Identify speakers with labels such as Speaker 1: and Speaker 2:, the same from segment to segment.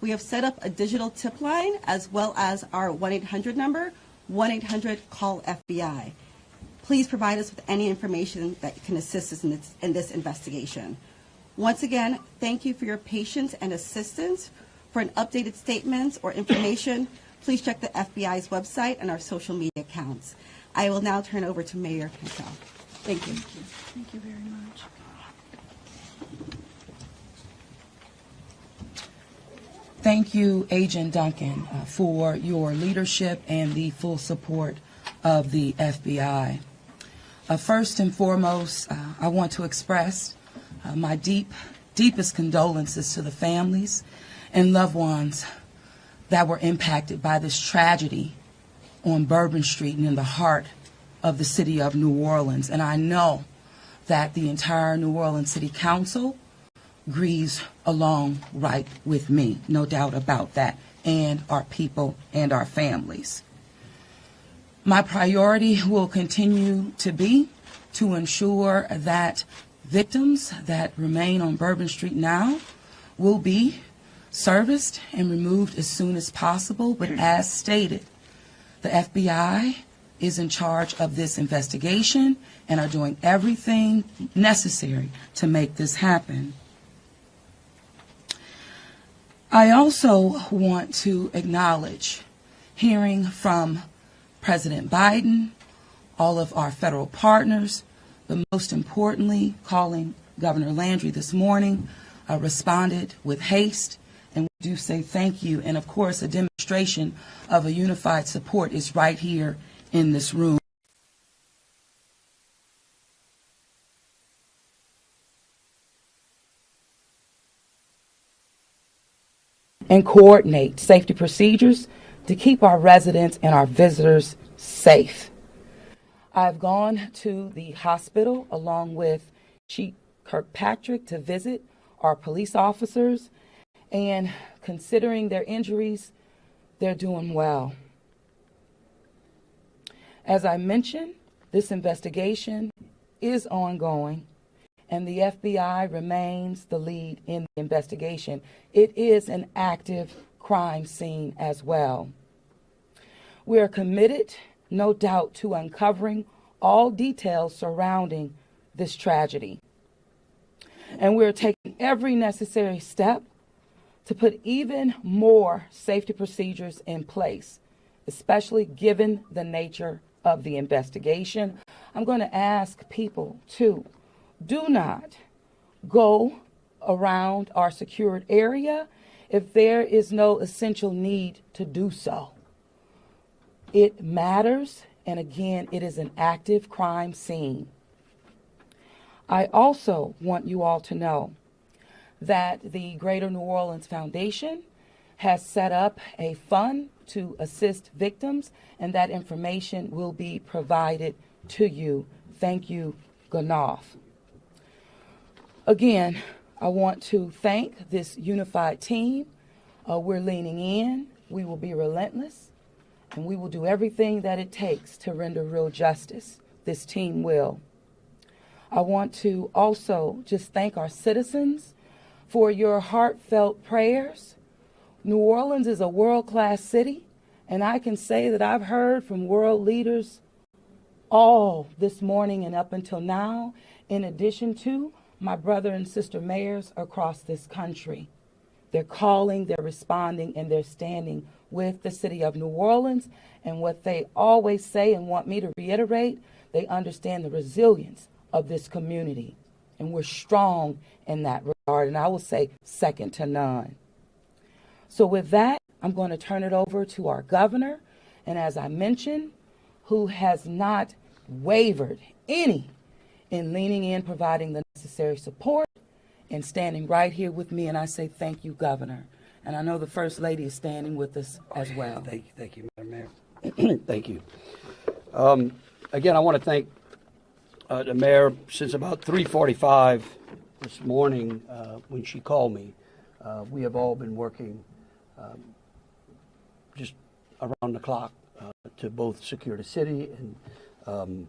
Speaker 1: We have set up a digital tip line as well as our 1-800 number, 1-800-CALL-FBI. Please provide us with any information that can assist us in this investigation. Once again, thank you for your patience and assistance. For an updated statements or information, please check the FBI's website and our social media accounts. I will now turn over to Mayor Cantrell. Thank you.
Speaker 2: Thank you very much. Thank you, Agent Duncan, for your leadership and the full support of the FBI. First and foremost, I want to express my deepest condolences to the families and loved ones that were impacted by this tragedy on Bourbon Street and in the heart of the city of New Orleans. And I know that the entire New Orleans City Council grieves along right with me, no doubt about that, and our people and our families. My priority will continue to be to ensure that victims that remain on Bourbon Street now will be serviced and removed as soon as possible. But as stated, the FBI is in charge of this investigation and are doing everything necessary to make this happen. I also want to acknowledge hearing from President Biden, all of our federal partners, but most importantly, calling Governor Landry this morning, responded with haste, and we do say thank you. And of course, a demonstration of a unified support is right here in this room. And coordinate safety procedures to keep our residents and our visitors safe. I've gone to the hospital along with Chief Kirkpatrick to visit our police officers, and considering their injuries, they're doing well. As I mentioned, this investigation is ongoing, and the FBI remains the lead in the investigation. It is an active crime scene as well. We are committed, no doubt, to uncovering all details surrounding this tragedy. And we're taking every necessary step to put even more safety procedures in place, especially given the nature of the investigation. I'm going to ask people to do not go around our secured area if there is no essential need to do so. It matters, and again, it is an active crime scene. I also want you all to know that the Greater New Orleans Foundation has set up a fund to assist victims, and that information will be provided to you. Thank you, Ganoff. Again, I want to thank this unified team. We're leaning in. We will be relentless, and we will do everything that it takes to render real justice. This team will. I want to also just thank our citizens for your heartfelt prayers. New Orleans is a world-class city, and I can say that I've heard from world leaders all this morning and up until now, in addition to my brother and sister mayors across this country. They're calling, they're responding, and they're standing with the city of New Orleans. And what they always say and want me to reiterate, they understand the resilience of this community. And we're strong in that regard, and I will say second to none. So with that, I'm going to turn it over to our governor, and as I mentioned, who has not wavered any in leaning in, providing the necessary support, and standing right here with me. And I say thank you, Governor. And I know the First Lady is standing with us as well.
Speaker 3: Thank you, Madam Mayor. Thank you. Again, I want to thank the mayor. Since about 3:45 this morning, when she called me, we have all been working just around the clock to both secure the city and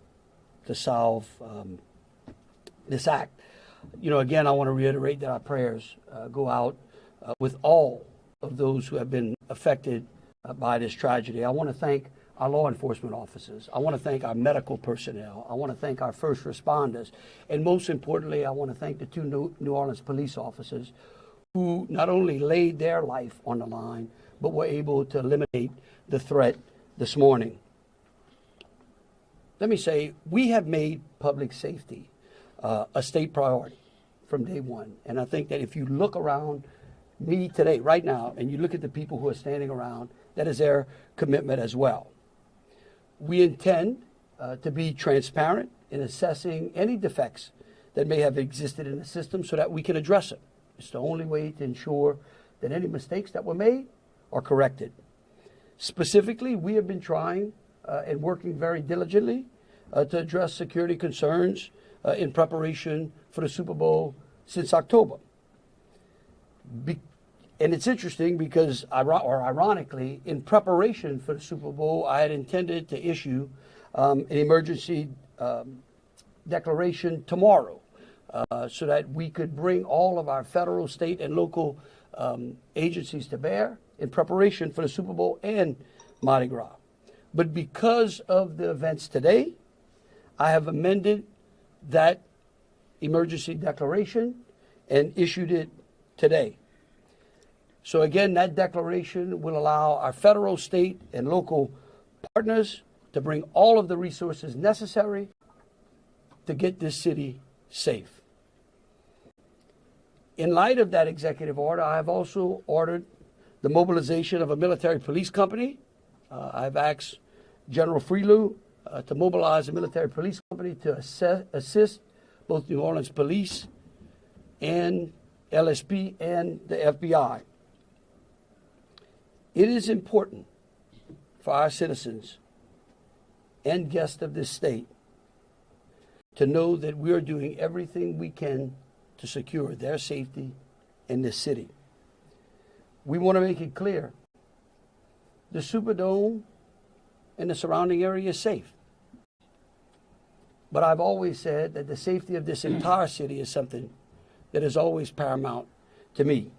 Speaker 3: to solve this act. You know, again, I want to reiterate that our prayers go out with all of those who have been affected by this tragedy. I want to thank our law enforcement officers. I want to thank our medical personnel. I want to thank our first responders. And most importantly, I want to thank the two New Orleans police officers who not only laid their life on the line, but were able to eliminate the threat this morning. Let me say, we have made public safety a state priority from day one. And I think that if you look around me today, right now, and you look at the people who are standing around, that is their commitment as well. We intend to be transparent in assessing any defects that may have existed in the system so that we can address it. It's the only way to ensure that any mistakes that were made are corrected. Specifically, we have been trying and working very diligently to address security concerns in preparation for the Super Bowl since October. And it's interesting because, ironically, in preparation for the Super Bowl, I had intended to issue an emergency declaration tomorrow so that we could bring all of our federal, state, and local agencies to bear in preparation for the Super Bowl and Mardi Gras. But because of the events today, I have amended that emergency declaration and issued it today. So again, that declaration will allow our federal, state, and local partners to bring all of the resources necessary to get this city safe. In light of that executive order, I have also ordered the mobilization of a military police company. I've asked General Freelou to mobilize a military police company to assist both New Orleans Police and LSP and the FBI. It is important for our citizens and guests of this state to know that we are doing everything we can to secure their safety in this city. We want to make it clear the Superdome and the surrounding area is safe. But I've always said that the safety of this entire city is something that is always paramount to me.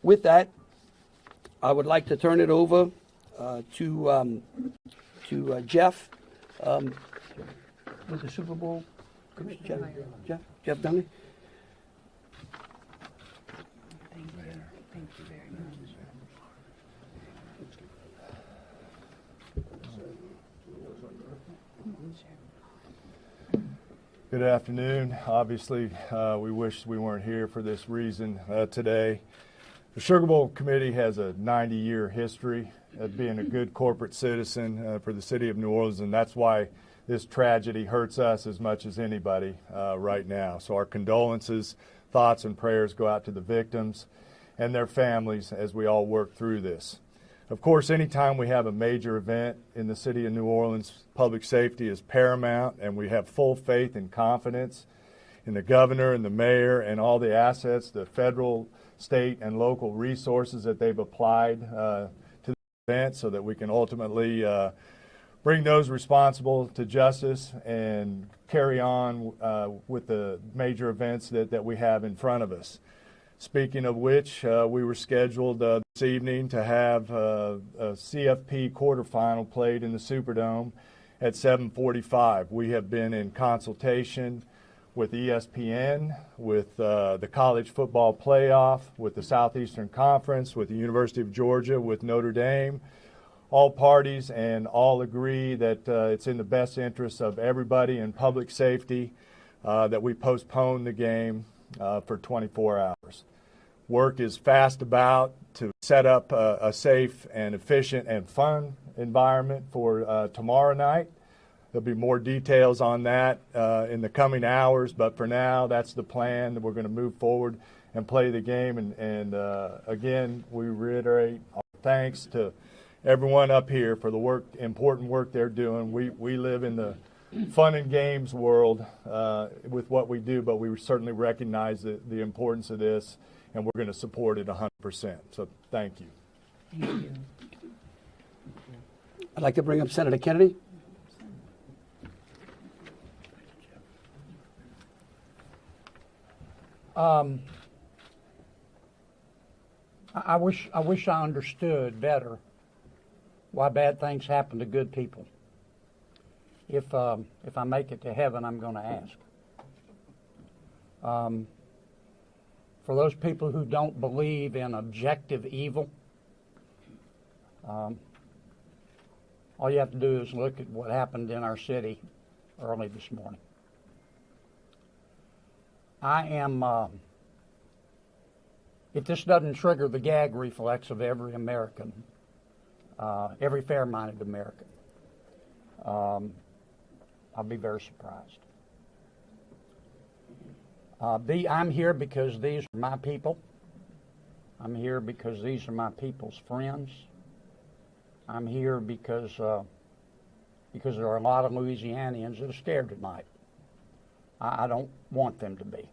Speaker 3: With that, I would like to turn it over to Jeff with the Super Bowl. Jeff Dunley.
Speaker 2: Thank you very much.
Speaker 4: Good afternoon. Obviously, we wish we weren't here for this reason today. The Sugar Bowl Committee has a 90-year history of being a good corporate citizen for the city of New Orleans, and that's why this tragedy hurts us as much as anybody right now. So our condolences, thoughts, and prayers go out to the victims and their families as we all work through this. Of course, anytime we have a major event in the city of New Orleans, public safety is paramount, and we have full faith and confidence in the governor and the mayor and all the assets, the federal, state, and local resources that they've applied to the event so that we can ultimately bring those responsible to justice and carry on with the major events that we have in front of us. Speaking of which, we were scheduled this evening to have a CFP quarterfinal played in the Superdome at 7:45. We have been in consultation with ESPN, with the College Football Playoff, with the Southeastern Conference, with the University of Georgia, with Notre Dame. All parties and all agree that it's in the best interest of everybody and public safety that we postpone the game for 24 hours. Work is fast about to set up a safe and efficient and fun environment for tomorrow night. There'll be more details on that in the coming hours, but for now, that's the plan, that we're going to move forward and play the game. And again, we reiterate our thanks to everyone up here for the important work they're doing. We live in the fun and games world with what we do, but we certainly recognize the importance of this, and we're going to support it 100%. So thank you.
Speaker 2: Thank you.
Speaker 3: I'd like to bring up Senator Kennedy.
Speaker 5: I wish I understood better why bad things happen to good people. If I make it to heaven, I'm going to ask. For those people who don't believe in objective evil, all you have to do is look at what happened in our city early this morning. I am, if this doesn't trigger the gag reflex of every American, every fair-minded American, I'll be very surprised. I'm here because these are my people. I'm here because these are my people's friends. I'm here because there are a lot of Louisianians that are scared tonight. I don't want them to be.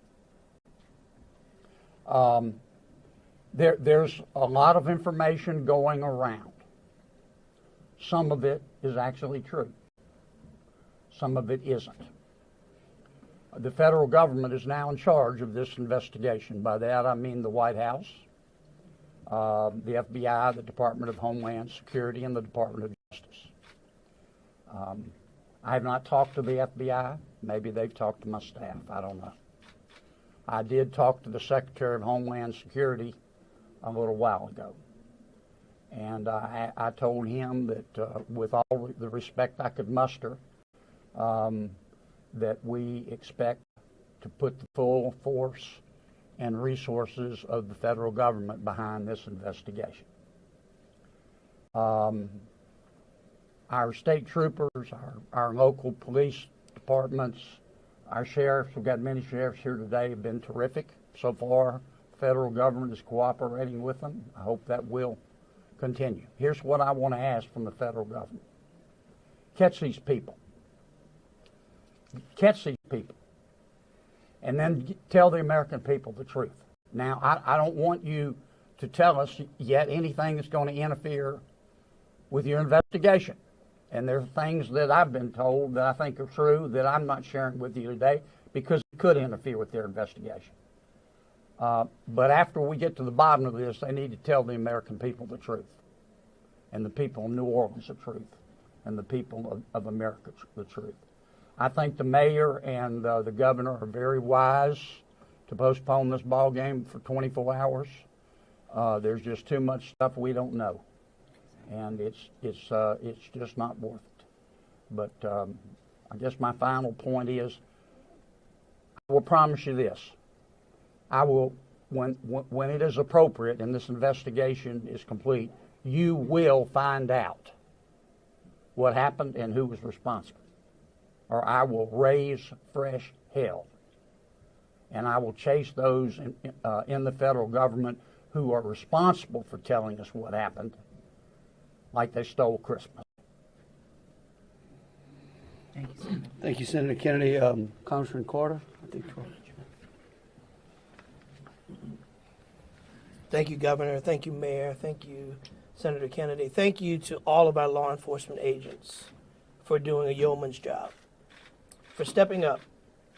Speaker 5: There's a lot of information going around. Some of it is actually true. Some of it isn't. The federal government is now in charge of this investigation. By that I mean the White House, the FBI, the Department of Homeland Security, and the Department of Justice. I have not talked to the FBI. Maybe they've talked to my staff. I don't know. I did talk to the Secretary of Homeland Security a little while ago. And I told him that with all the respect I could muster, that we expect to put the full force and resources of the federal government behind this investigation. Our state troopers, our local police departments, our sheriffs, we've got many sheriffs here today, have been terrific so far. The federal government is cooperating with them. I hope that will continue. Here's what I want to ask from the federal government. Catch these people. Catch these people. And then tell the American people the truth. Now, I don't want you to tell us yet anything that's going to interfere with your investigation. And there are things that I've been told that I think are true that I'm not sharing with you today because it could interfere with their investigation. But after we get to the bottom of this, they need to tell the American people the truth, and the people of New Orleans the truth, and the people of America the truth. I think the mayor and the governor are very wise to postpone this ball game for 24 hours. There's just too much stuff we don't know, and it's just not worth it. But I guess my final point is, I will promise you this. I will, when it is appropriate and this investigation is complete, you will find out what happened and who was responsible. Or I will raise fresh hell. And I will chase those in the federal government who are responsible for telling us what happened, like they stole Christmas.
Speaker 2: Thank you, Senator.
Speaker 3: Thank you, Senator Kennedy. Congressman Carter, I think.
Speaker 6: Thank you, Governor. Thank you, Mayor. Thank you, Senator Kennedy. Thank you to all of our law enforcement agents for doing a yeoman's job, for stepping up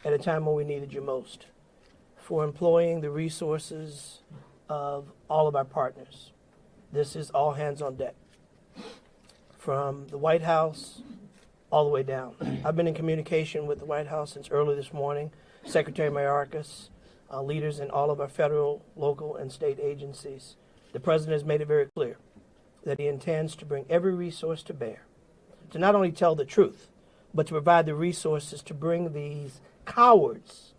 Speaker 6: at a time when we needed you most, for employing the resources of all of our partners. This is all hands on deck, from the White House all the way down. I've been in communication with the White House since early this morning, Secretary Mayorkas, leaders in all of our federal, local, and state agencies. The President has made it very clear that he intends to bring every resource to bear to not only tell the truth, but to provide the resources to bring these cowards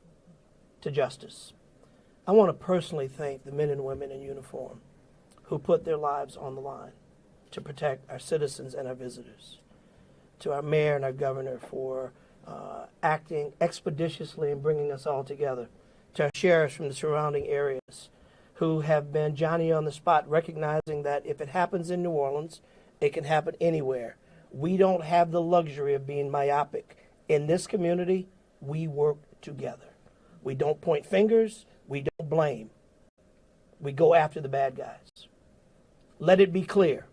Speaker 6: to justice. I want to personally thank the men and women in uniform who put their lives on the line to protect our citizens and our visitors. To our mayor and our governor for acting expeditiously and bringing us all together. To our sheriffs from the surrounding areas who have been Johnny on the spot, recognizing that if it happens in New Orleans, it can happen anywhere. We don't have the luxury of being myopic. In this community, we work together. We don't point fingers. We don't blame. We go after the bad guys. Let it be clear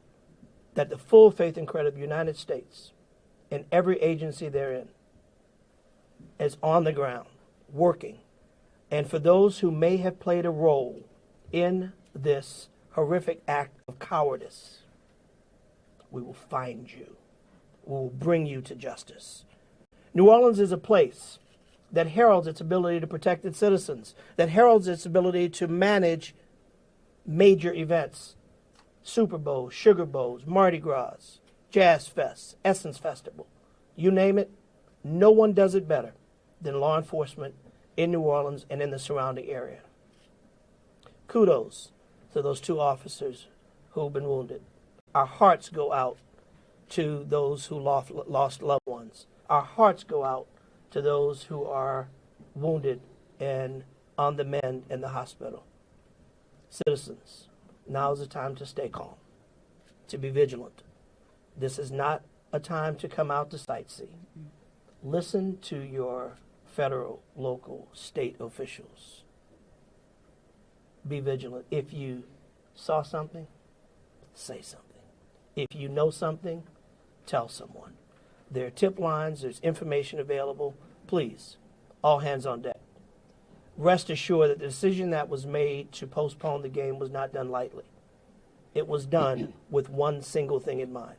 Speaker 6: that the full faith and credit of the United States and every agency therein is on the ground, working. And for those who may have played a role in this horrific act of cowardice, we will find you. We will bring you to justice. New Orleans is a place that heralds its ability to protect its citizens, that heralds its ability to manage major events. Super Bowls, Sugar Bowls, Mardi Gras, Jazz Fest, Essence Festival. You name it, no one does it better than law enforcement in New Orleans and in the surrounding area. Kudos to those 2 officers who have been wounded. Our hearts go out to those who lost loved ones. Our hearts go out to those who are wounded and on the mend in the hospital. Citizens, now is the time to stay calm, to be vigilant. This is not a time to come out to sightsee. Listen to your federal, local, state officials. Be vigilant. If you saw something, say something. If you know something, tell someone. There are tip lines, there's information available. Please, all hands on deck. Rest assured that the decision that was made to postpone the game was not done lightly. It was done with one single thing in mind: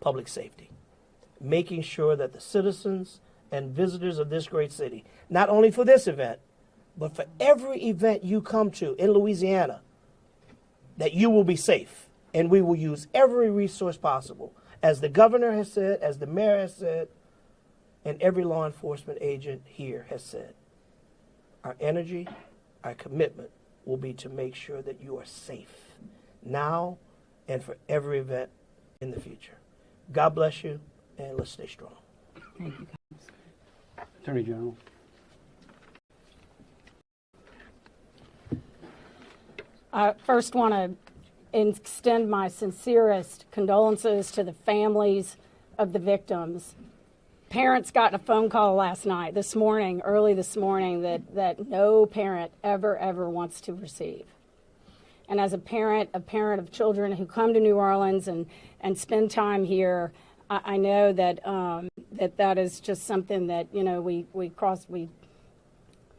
Speaker 6: public safety. Making sure that the citizens and visitors of this great city, not only for this event, but for every event you come to in Louisiana, that you will be safe. And we will use every resource possible, as the governor has said, as the mayor has said, and every law enforcement agent here has said. Our energy, our commitment will be to make sure that you are safe now and for every event in the future. God bless you, and let's stay strong.
Speaker 2: Thank you.
Speaker 3: Attorney General.
Speaker 7: I first want to extend my sincerest condolences to the families of the victims. Parents got a phone call early this morning, that no parent ever wants to receive. And as a parent of children who come to New Orleans and spend time here, I know that that is just something that, you know, we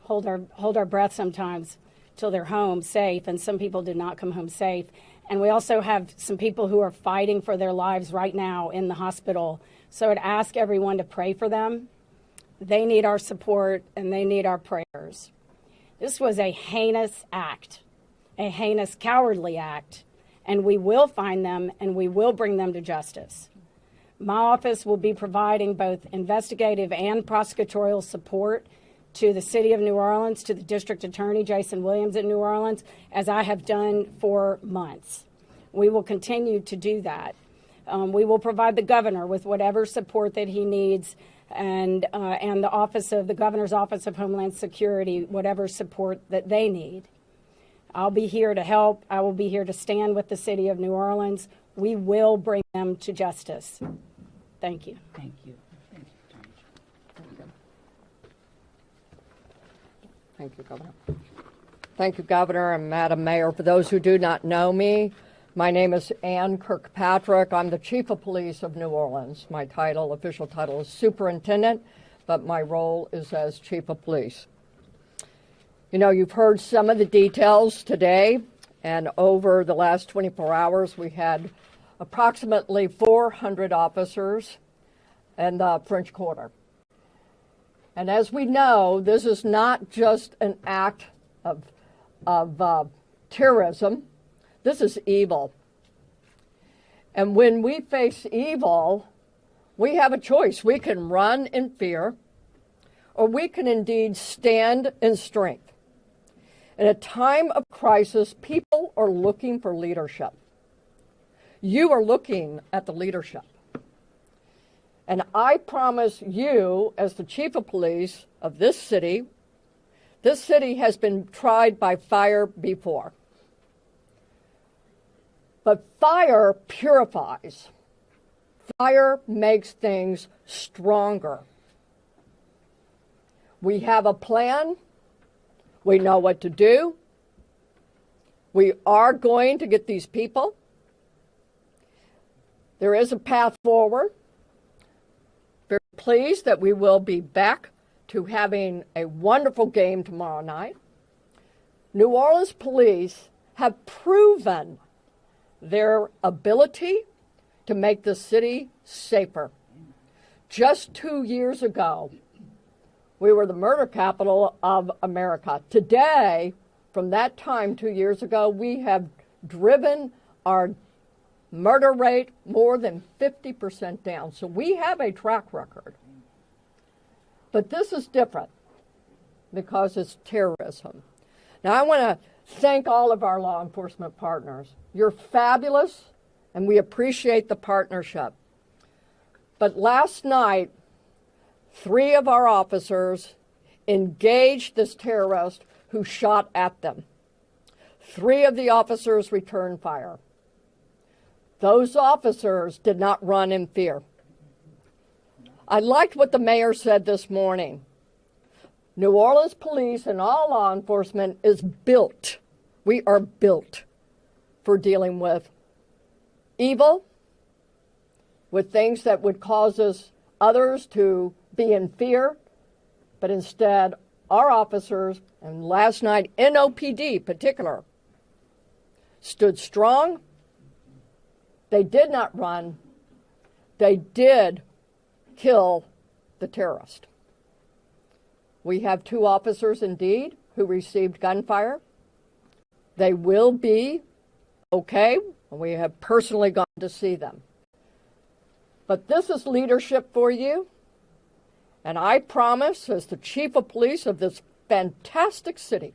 Speaker 7: hold our breath sometimes till they're home safe, and some people did not come home safe. And we also have some people who are fighting for their lives right now in the hospital. So I'd ask everyone to pray for them. They need our support and they need our prayers. This was a heinous act, a heinous, cowardly act, and we will find them and we will bring them to justice. My office will be providing both investigative and prosecutorial support to the city of New Orleans, to the district attorney, Jason Williams in New Orleans, as I have done for months. We will continue to do that. We will provide the governor with whatever support that he needs, and the governor's office of Homeland Security, whatever support that they need. I'll be here to help. I will be here to stand with the city of New Orleans. We will bring them to justice. Thank you.
Speaker 2: Thank you.
Speaker 8: Thank you, Governor. Thank you, Governor and Madam Mayor. For those who do not know me, my name is Ann Kirkpatrick. I'm the Chief of Police of New Orleans. My official title is Superintendent, but my role is as Chief of Police. You know, you've heard some of the details today, and over the last 24 hours, we had approximately 400 officers in the French Quarter. And as we know, this is not just an act of terrorism. This is evil. And when we face evil, we have a choice. We can run in fear, or we can indeed stand in strength. In a time of crisis, people are looking for leadership. You are looking at the leadership. And I promise you, as the Chief of Police of this city has been tried by fire before. But fire purifies. Fire makes things stronger. We have a plan. We know what to do. We are going to get these people. There is a path forward. Very pleased that we will be back to having a wonderful game tomorrow night. New Orleans police have proven their ability to make the city safer. Just 2 years ago, we were the murder capital of America. Today, from that time 2 years ago, we have driven our murder rate more than 50% down. So we have a track record. But this is different because it's terrorism. Now, I want to thank all of our law enforcement partners. You're fabulous, and we appreciate the partnership. But last night, 3 of our officers engaged this terrorist who shot at them. 3 of the officers returned fire. Those officers did not run in fear. I liked what the mayor said this morning. New Orleans police and all law enforcement is built. We are built for dealing with evil, with things that would cause us others to be in fear, but instead our officers, and last night NOPD particular, stood strong. They did not run. They did kill the terrorist. We have 2 officers indeed who received gunfire. They will be okay. We have personally gone to see them. But this is leadership for you. And I promise, as the chief of police of this fantastic city,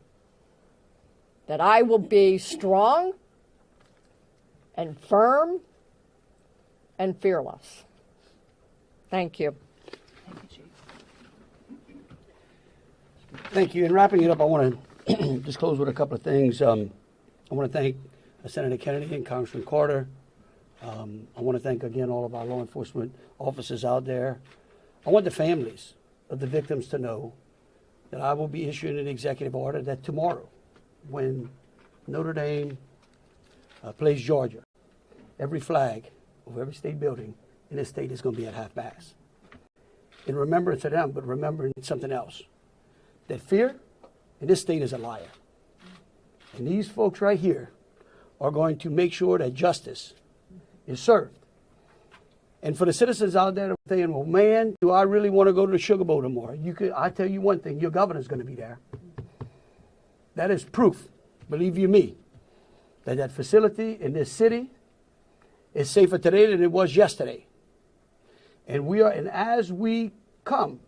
Speaker 8: that I will be strong and firm and fearless. Thank you.
Speaker 3: Thank you. In wrapping it up, I want to just close with a couple of things. I want to thank Senator Kennedy and Congressman Carter. I want to thank again all of our law enforcement officers out there. I want the families of the victims to know that I will be issuing an executive order that tomorrow, when Notre Dame plays Georgia, every flag of every state building in this state is going to be at half-mast. In remembrance of them, but remembering something else. That fear in this state is a liar. And these folks right here are going to make sure that justice is served. And for the citizens out there saying, well, man, do I really want to go to the Sugar Bowl tomorrow? I tell you one thing, your governor's going to be there. That is proof, believe you me, that that facility in this city is safer today than it was yesterday. And as we come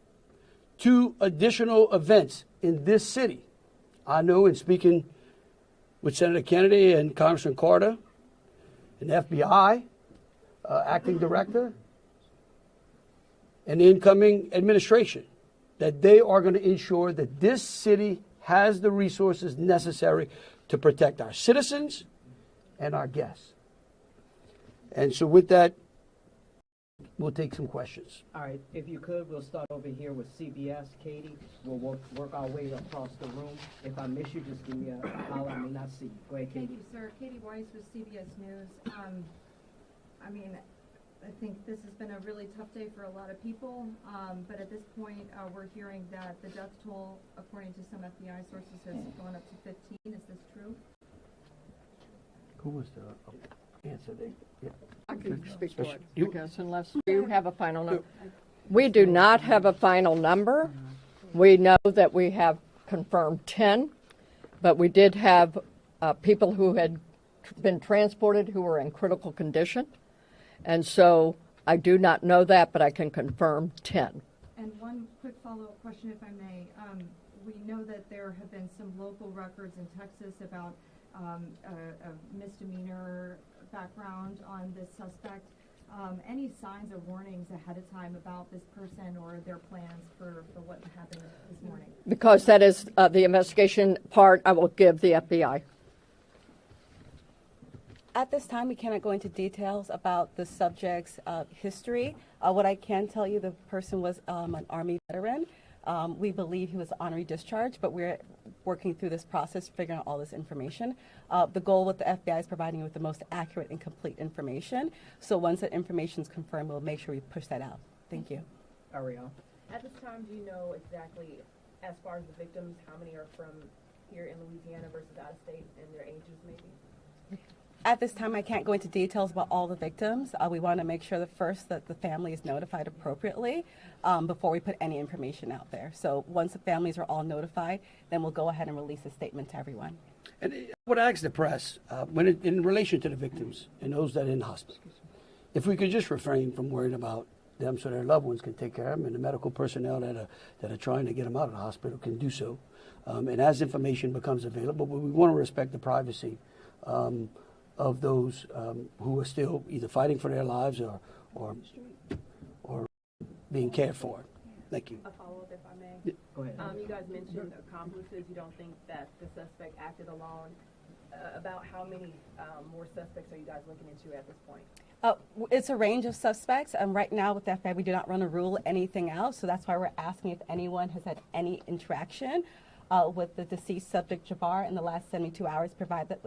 Speaker 3: to additional events in this city, I know in speaking with Senator Kennedy and Congressman Carter and the FBI acting director and the incoming administration, that they are going to ensure that this city has the resources necessary to protect our citizens and our guests. And so with that, we'll take some questions.
Speaker 9: All right, if you could, we'll start over here with CBS. Katie, we'll work our way across the room. If I miss you, just give me a holler. I may not see you. Go ahead, Katie.
Speaker 10: Thank you, sir. Katie Weiss with CBS News. I think this has been a really tough day for a lot of people, but at this point, we're hearing that the death toll, according to some FBI sources, has gone up to 15. Is this true?
Speaker 3: Who was the answer?
Speaker 8: I can speak for it, because unless you have a final number. We do not have a final number. We know that we have confirmed 10, but we did have people who had been transported who were in critical condition. And so I do not know that, but I can confirm 10.
Speaker 10: And one quick follow-up question, if I may. We know that there have been some local records in Texas about a misdemeanor background on this suspect. Any signs or warnings ahead of time about this person or their plans for what happened this morning?
Speaker 8: Because that is the investigation part, I will give the FBI.
Speaker 1: At this time, we cannot go into details about the subject's history. What I can tell you, the person was an Army veteran. We believe he was honorary discharge, but we're working through this process, figuring out all this information. The goal with the FBI is providing you with the most accurate and complete information. So once that information is confirmed, we'll make sure we push that out. Thank you.
Speaker 9: Ariel.
Speaker 11: At this time, do you know exactly, as far as the victims, how many are from here in Louisiana versus out of state and their ages maybe?
Speaker 1: At this time, I can't go into details about all the victims. We want to make sure that the family is notified appropriately before we put any information out there. So once the families are all notified, then we'll go ahead and release a statement to everyone.
Speaker 3: And I would ask the press, in relation to the victims and those that are in hospitals, if we could just refrain from worrying about them so their loved ones can take care of them, and the medical personnel that are trying to get them out of the hospital can do so. And as information becomes available, but we want to respect the privacy of those who are still either fighting for their lives or being cared for. Thank you.
Speaker 11: A follow-up, if I may.
Speaker 3: Yeah.
Speaker 9: Go ahead.
Speaker 11: You guys mentioned accomplices. You don't think that the suspect acted alone. About how many more suspects are you guys looking into at this point?
Speaker 1: It's a range of suspects. Right now with the FBI, we do not run a rule anything out, so that's why we're asking if anyone has had any interaction with the deceased subject Jabbar in the last 72 hours. Provide us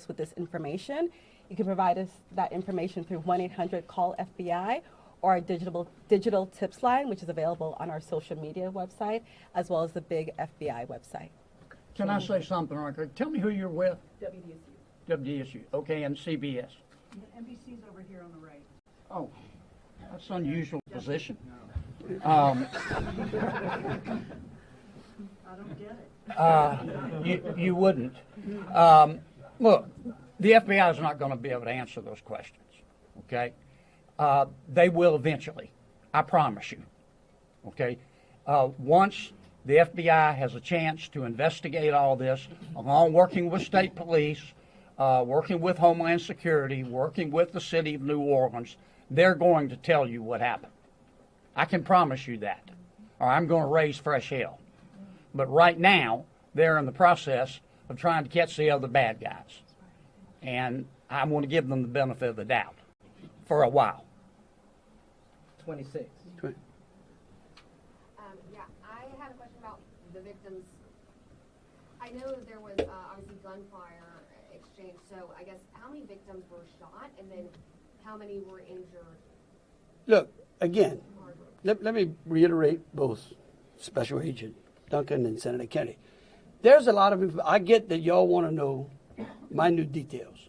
Speaker 1: with this information. You can provide us that information through 1-800-CALL-FBI or our digital tips line, which is available on our social media website, as well as the big FBI website.
Speaker 5: Can I say something right quick? Tell me who you're with.
Speaker 11: WDSU.
Speaker 5: WDSU. Okay, and CBS.
Speaker 10: NBC's over here on the right.
Speaker 5: Oh, that's an unusual position.
Speaker 10: I don't get it.
Speaker 5: You wouldn't. Look, the FBI is not going to be able to answer those questions, okay? They will eventually, I promise you, okay? Once the FBI has a chance to investigate all this, along working with state police, working with Homeland Security, working with the city of New Orleans, they're going to tell you what happened. I can promise you that, or I'm going to raise fresh hell. But right now, they're in the process of trying to catch the other bad guys. And I want to give them the benefit of the doubt for a while.
Speaker 9: 26.
Speaker 12: Yeah, I had a question about the victims. I know that there was obviously gunfire exchange, so I guess how many victims were shot and then how many were injured?
Speaker 3: Look, again, let me reiterate both Special Agent Duncan and Senator Kennedy. There's a lot of, I get that y'all want to know minute details.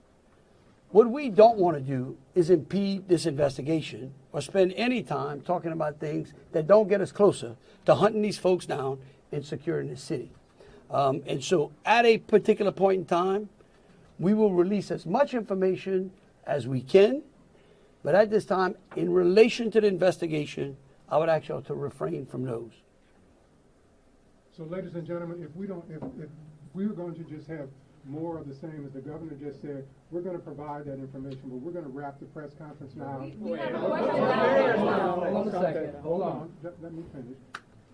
Speaker 3: What we don't want to do is impede this investigation or spend any time talking about things that don't get us closer to hunting these folks down and securing the city. And so at a particular point in time, we will release as much information as we can. But at this time, in relation to the investigation, I would ask y'all to refrain from those.
Speaker 13: So, ladies and gentlemen, if we were going to just have more of the same as the governor just said, we're going to provide that information, but we're going to wrap the press conference now.
Speaker 9: Hold on a second. Hold on.
Speaker 13: Let me finish.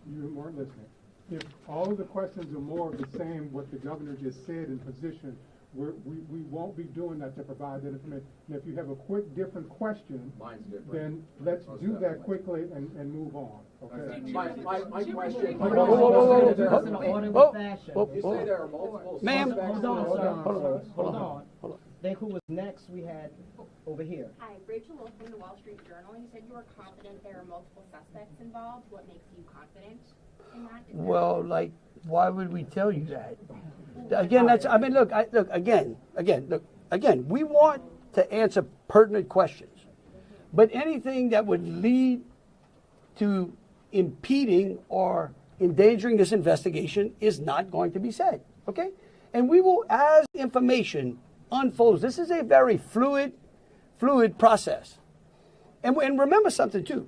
Speaker 13: You weren't listening. If all of the questions are more of the same, what the governor just said in position, we won't be doing that to provide that information. And if you have a quick different question, then let's do that quickly and move on. Okay.
Speaker 14: My question.
Speaker 9: You say there are multiple
Speaker 3: Ma'am.
Speaker 9: Hold on. Think who was next we had over here.
Speaker 15: Hi, Rachel Wolf from the Wall Street Journal. You said you were confident there are multiple suspects involved. What makes you confident in that?
Speaker 3: Well, like, why would we tell you that? Again, that's, I mean, look, again, we want to answer pertinent questions. But anything that would lead to impeding or endangering this investigation is not going to be said, okay? And we will, as information unfolds, this is a very fluid process. And remember something, too.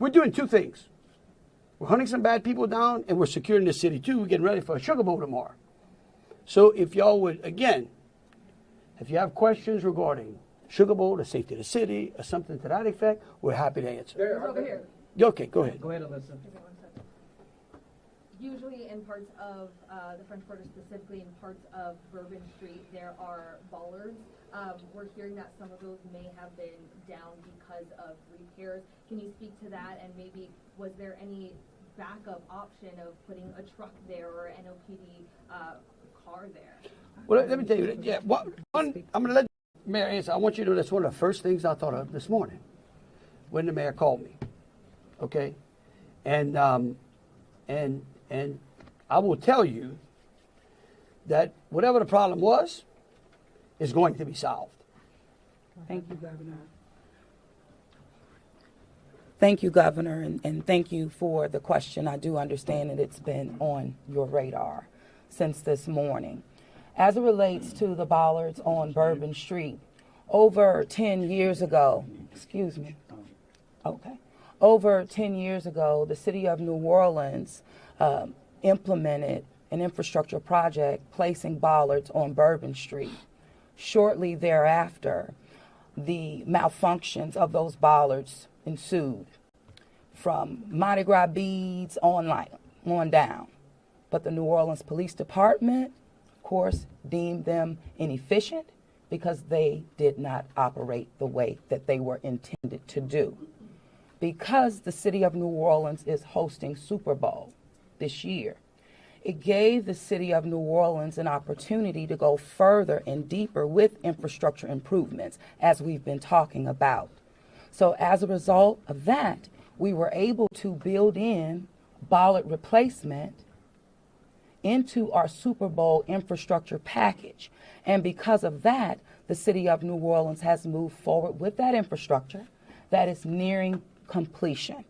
Speaker 3: We're doing two things. We're hunting some bad people down, and we're securing the city, too. We're getting ready for a Sugar Bowl tomorrow. So if y'all would, again, if you have questions regarding Sugar Bowl, the safety of the city, or something to that effect, we're happy to answer.
Speaker 11: Over here.
Speaker 3: Okay, go ahead.
Speaker 9: Go ahead, Alyssa.
Speaker 11: Usually in parts of the French Quarter, specifically in parts of Bourbon Street, there are bollards. We're hearing that some of those may have been down because of repairs. Can you speak to that, and maybe was there any backup option of putting a truck there or an NOPD car there?
Speaker 3: Well, let me tell you, yeah, I'm going to let the mayor answer. I want you to know that's one of the first things I thought of this morning when the mayor called me, okay? And I will tell you that whatever the problem was is going to be solved.
Speaker 2: Thank you, Governor. Thank you, Governor, and thank you for the question. I do understand that it's been on your radar since this morning. As it relates to the bollards on Bourbon Street, over 10 years ago, over 10 years ago, the city of New Orleans implemented an infrastructure project placing bollards on Bourbon Street. Shortly thereafter, the malfunctions of those bollards ensued from Mardi Gras beads on down. But the New Orleans Police Department, of course, deemed them inefficient because they did not operate the way that they were intended to do. Because the city of New Orleans is hosting Super Bowl this year, it gave the city of New Orleans an opportunity to go further and deeper with infrastructure improvements, as we've been talking about. So as a result of that, we were able to build in bollard replacement into our Super Bowl infrastructure package. And because of that, the city of New Orleans has moved forward with that infrastructure that is nearing completion.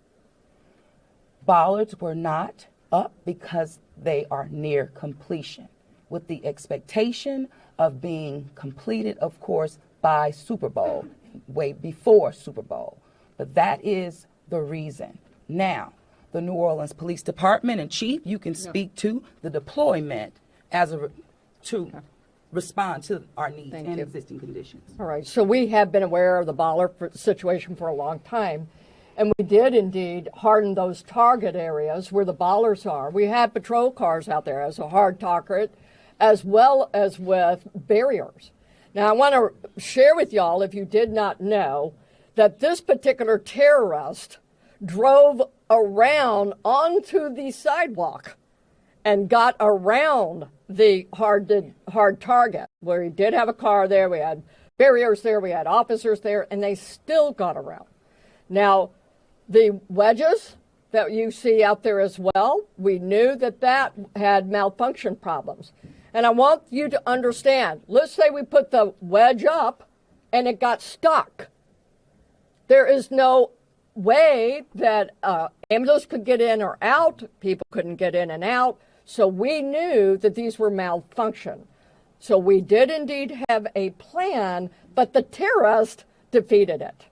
Speaker 2: Bollards were not up because they are near completion, with the expectation of being completed, of course, by Super Bowl, way before Super Bowl. But that is the reason. Now, the New Orleans Police Department and Chief, you can speak to the deployment to respond to our needs and existing conditions.
Speaker 8: All right, so we have been aware of the bollard situation for a long time, and we did indeed harden those target areas where the bollards are. We had patrol cars out there as a hard target, as well as with barriers. Now, I want to share with y'all, if you did not know, that this particular terrorist drove around onto the sidewalk and got around the hard target, where he did have a car there, we had barriers there, we had officers there, and they still got around. Now, the wedges that you see out there as well, we knew that that had malfunction problems. And I want you to understand, let's say we put the wedge up and it got stuck. There is no way that ambulance could get in or out, people couldn't get in and out, so we knew that these were malfunction. So we did indeed have a plan, but the terrorist defeated it.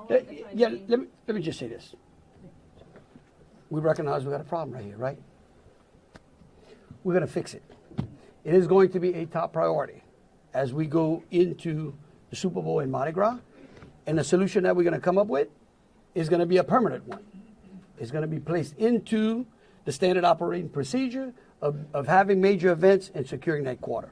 Speaker 3: Let me just say this. We recognize we got a problem right here, right? We're going to fix it. It is going to be a top priority as we go into the Super Bowl in Mardi Gras. And the solution that we're going to come up with is going to be a permanent one. It's going to be placed into the standard operating procedure of having major events and securing that quarter.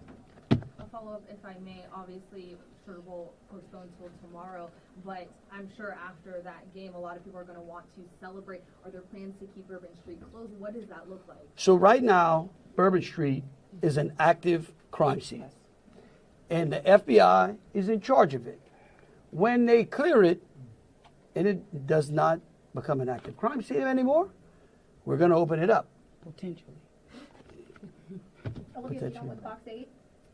Speaker 11: A follow-up, if I may. Obviously, Super Bowl postponed till tomorrow, but I'm sure after that game, a lot of people are going to want to celebrate. Are there plans to keep Bourbon Street closed? What does that look like?
Speaker 3: So right now, Bourbon Street is an active crime scene, and the FBI is in charge of it. When they clear it, and it does not become an active crime scene anymore, we're going to open it up.
Speaker 2: Potentially.
Speaker 15: Olivia Vidal with Fox 8.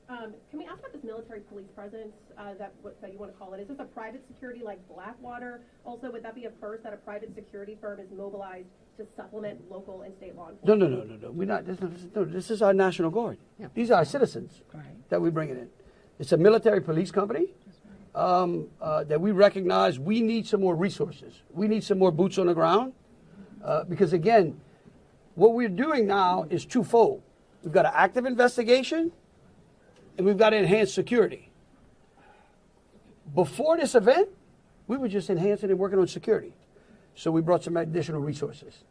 Speaker 15: Can we ask about this military police presence that you want to call it? Is this a private security like Blackwater? Also, would that be a first that a private security firm is mobilized to supplement local and state law enforcement?
Speaker 3: No. We're not. This is our National Guard. Yeah. These are our citizens that we bring in. It's a military police company that we recognize we need some more resources. We need some more boots on the ground because, again, what we're doing now is twofold. We've got an active investigation and we've got to enhance security. Before this event, we were just enhancing and working on security. So we brought some additional resources.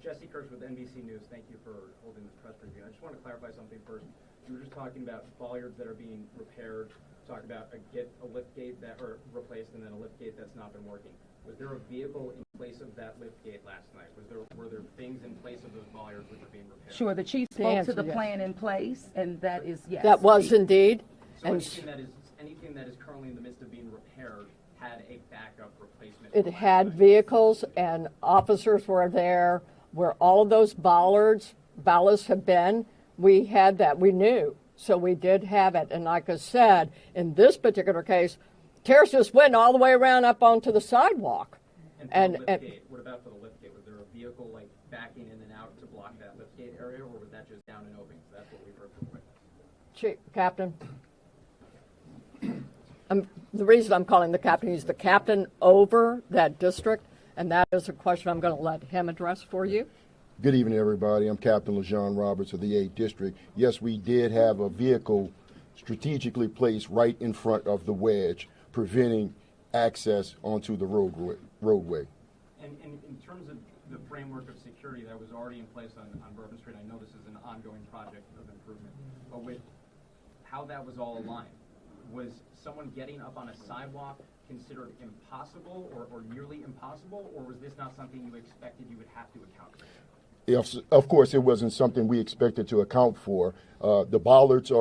Speaker 14: Jesse Kirsch with NBC News. Thank you for holding this press review. I just want to clarify something first. You were just talking about bollards that are being repaired, talking about a lift gate that are replaced and then a lift gate that's not been working. Was there a vehicle in place of that lift gate last night? Were there things in place of those bollards which are being repaired?
Speaker 2: Sure, the chief spoke to the plan in place, and that is yes.
Speaker 8: That was indeed.
Speaker 14: So anything that is currently in the midst of being repaired had a backup replacement?
Speaker 8: It had vehicles and officers were there where all of those ballasts have been. we had that. We knew. So we did have it. And like I said, in this particular case, terrorists just went all the way around up onto the sidewalk.
Speaker 14: And for the liftgate, what about for the liftgate? Was there a vehicle like backing in and out to block that liftgate area, or was that just down and open? That's what we've heard from witnesses.
Speaker 8: Chief, Captain. The reason I'm calling the captain, he's the captain over that district, and that is a question I'm going to let him address for you.
Speaker 16: Good evening, everybody. I'm Captain LaJean Roberts of the 8th District. Yes, we did have a vehicle strategically placed right in front of the wedge, preventing access onto the roadway.
Speaker 14: And in terms of the framework of security that was already in place on Bourbon Street, I know this is an ongoing project of improvement, but with how that was all aligned, was someone getting up on a sidewalk considered impossible or nearly impossible, or was this not something you expected you would have to account for?
Speaker 16: Yes, of course, it wasn't something we expected to account for. The bollards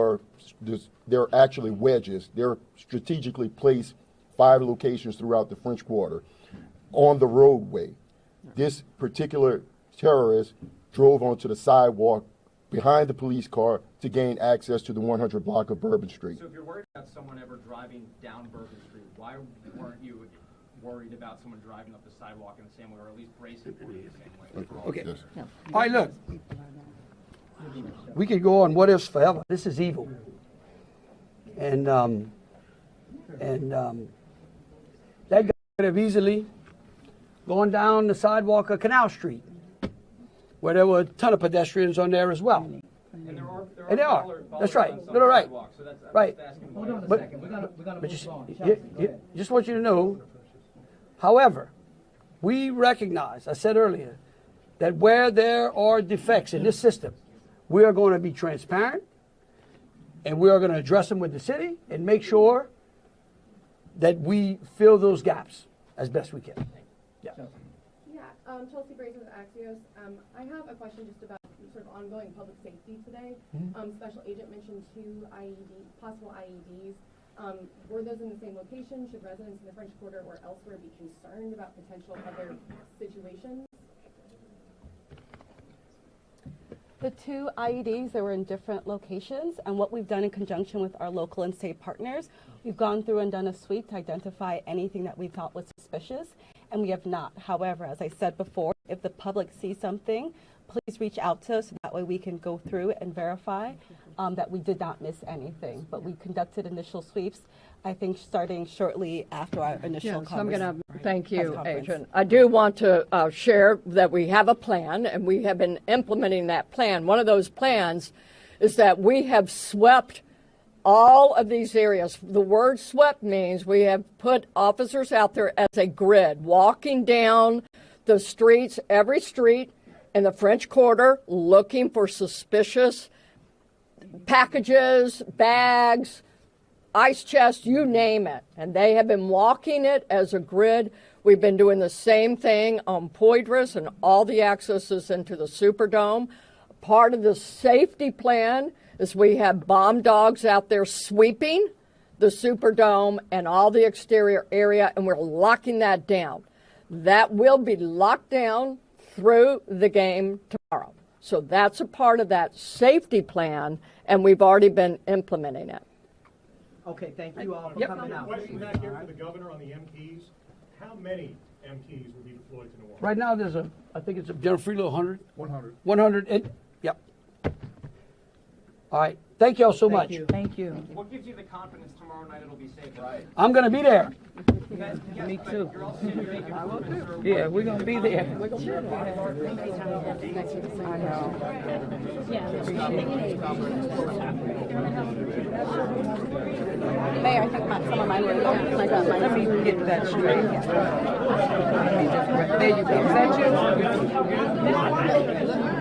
Speaker 16: they're actually wedges. They're strategically placed 5 locations throughout the French Quarter on the roadway. This particular terrorist drove onto the sidewalk behind the police car to gain access to the 100 block of Bourbon Street.
Speaker 14: So if you're worried about someone ever driving down Bourbon Street, why weren't you worried about someone driving up the sidewalk in the same way, or at least bracing for it the same way?
Speaker 3: Okay.
Speaker 16: Yes.
Speaker 3: All right, look. We could go on what ifs forever. This is evil. And that guy could have easily gone down the sidewalk of Canal Street, where there were a ton of pedestrians on there as well.
Speaker 14: And there are
Speaker 3: That's right.
Speaker 14: on some
Speaker 3: No, right.
Speaker 14: sidewalks, so that's, I'm
Speaker 3: Right.
Speaker 14: just asking
Speaker 9: Hold
Speaker 14: why.
Speaker 9: on a
Speaker 3: But-
Speaker 9: second. We're gonna
Speaker 3: But
Speaker 9: move on.
Speaker 3: just want you to know, however, we recognize, I said earlier, that where there are defects in this system, we are going to be transparent, and we are going to address them with the city and make sure that we fill those gaps as best we can. Yeah.
Speaker 17: Chelsea Brazen with Axios. I have a question just about sort of ongoing public safety today. Special Agent mentioned 2 possible IEDs. Were those in the same location? Should residents in the French Quarter or elsewhere be concerned about potential other situations?
Speaker 1: The 2 IEDs, they were in different locations, and what we've done in conjunction with our local and state partners, we've gone through and done a sweep to identify anything that we thought was suspicious, and we have not. However, as I said before, if the public sees something, please reach out to us. That way we can go through and verify that we did not miss anything. But we conducted initial sweeps, I think, starting shortly after our initial
Speaker 8: Yes, I'm going to thank you,
Speaker 1: conference.
Speaker 8: Agent. I do want to share that we have a plan, and we have been implementing that plan. One of those plans is that we have swept all of these areas. The word swept means we have put officers out there as a grid, walking down the streets, every street in the French Quarter, looking for suspicious packages, bags, ice chests, you name it. And they have been walking it as a grid. We've been doing the same thing on Poydras and all the accesses into the Superdome. Part of the safety plan is we have bomb dogs out there sweeping the Superdome and all the exterior area, and we're locking that down. That will be locked down through the game tomorrow. So that's a part of that safety plan, and we've already been implementing it.
Speaker 9: Okay, thank you all for
Speaker 8: Yep.
Speaker 9: coming out.
Speaker 18: Question back here for the governor on the MPs. How many MPs will be deployed to New Orleans?
Speaker 3: Right now, there's I think it's a General Freelo 100.
Speaker 18: 100.
Speaker 3: 100, yep. All right. Thank you all so much.
Speaker 2: Thank you.
Speaker 14: What gives you the confidence tomorrow night it'll be safe? Right.
Speaker 3: I'm going to be there.
Speaker 2: Me too.
Speaker 14: You're also going to make your movement.
Speaker 2: Yeah, we're going to be there.
Speaker 1: Mayor, I think some of mine were
Speaker 2: Let me get that straight. There you go. Is that you?